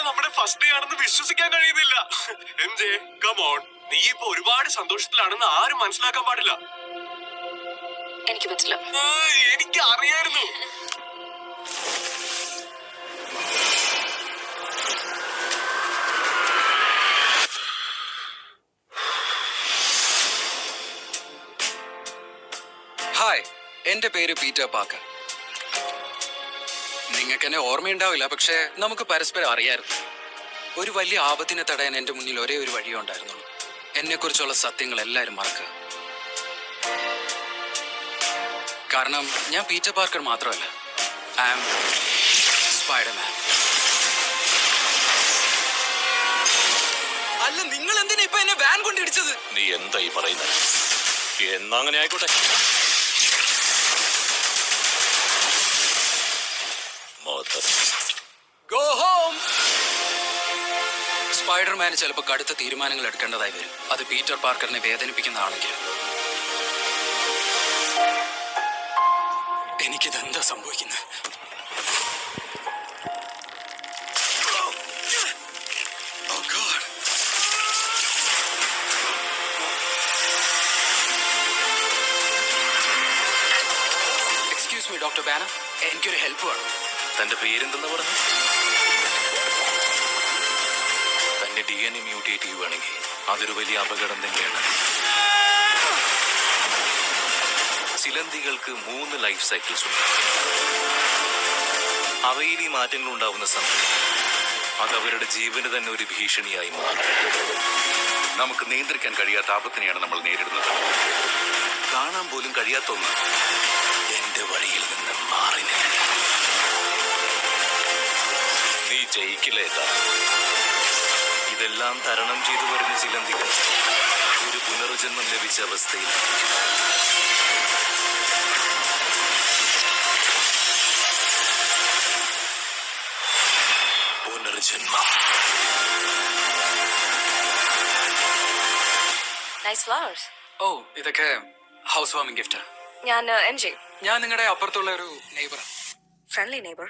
നമ്മുടെ first day ആണെന്ന് വിശ്വസിക്കാൻ കഴിയുന്നില്ല. എം ജെ കമോൺ, നീ ഇപ്പൊ ഒരുപാട് സന്തോഷത്തിലാണെന്ന് ആരും മനസ്സിലാക്കാൻ പാടില്ല. എനിക്ക് പറ്റില്ല. എനിക്ക് അറിയായിരുന്നു. ഹായ്, എന്റെ പേര് പീറ്റർ പാക്കർ. നിങ്ങൾക്ക് എന്നെ ഓർമ്മയുണ്ടാവില്ല, പക്ഷേ നമുക്ക് പരസ്പരം അറിയായിരുന്നു. ഒരു വലിയ ആപത്തിനെ തടയാൻ എന്റെ മുന്നിൽ ഒരേ ഒരു വഴിയേ ഉണ്ടായിരുന്നുള്ളൂ. എന്നെക്കുറിച്ചുള്ള സത്യങ്ങൾ എല്ലാവരും മറക്കുക. കാരണം ഞാൻ പീറ്റർ പാർക്കർ മാത്രമല്ല, ഐ ആം സ്പൈഡർമാൻ. അല്ല, നിങ്ങൾ എന്തിനാ ഇപ്പൊ എന്നെ വാൻ കൊണ്ട് ഇടിച്ചത്? നീ എന്തായി പറയുന്നത്? എന്നാ അങ്ങനെ ആയിക്കോട്ടെ. Go home. സ്പൈഡർമാന് ചിലപ്പോൾ കടുത്ത തീരുമാനങ്ങൾ എടുക്കേണ്ടതായി വരും. അത് പീറ്റർ പാർക്കറിനെ വേദനിപ്പിക്കുന്നതാണെങ്കിൽ. എനിക്കിതെന്താ സംഭവിക്കുന്നത്? എക്സ്ക്യൂസ് മീ ഡോക്ടർ ബാനർ, എനിക്കൊരു ഹെൽപ്പ് വേണം. തന്റെ പേരെന്തെന്ന് പറഞ്ഞു? തന്റെ DNA മ്യൂട്ടേറ്റ് ചെയ്യുവാണെങ്കിൽ അതൊരു വലിയ അപകടം തന്നെയാണ്. ചിലന്തികൾക്ക് 3 ലൈഫ് സൈക്കിൾസ് ഉണ്ട്. അവയിൽ ഈ മാറ്റങ്ങൾ ഉണ്ടാവുന്ന സമയം അത് അവരുടെ ജീവന് തന്നെ ഒരു ഭീഷണിയായി മാറും. നമുക്ക് നിയന്ത്രിക്കാൻ കഴിയാത്ത ആപത്തിനെയാണ് നമ്മൾ നേരിടുന്നത്. കാണാൻ പോലും കഴിയാത്ത ഒന്ന് എന്റെ വഴിയിൽ നിന്ന് മാറി നിൽക്കുക. നീ ജയിക്കില്ലേതാ. ഇതെല്ലാം തരണം ചെയ്തു വരുന്ന ചിലന്തികൾ ഒരു പുനർജന്മം ലഭിച്ച അവസ്ഥയിൽ പുനർജന്മം. Nice flowers. ഓ, ഇതൊക്കെ ഹൗസ് വാമിംഗ് ഗിഫ്റ്റാ. ഞാൻ എം ജെ. ഞാൻ നിങ്ങളുടെ അപ്പുറത്തുള്ള ഒരു നെയ്ബറാണ്. Friendly neighbour.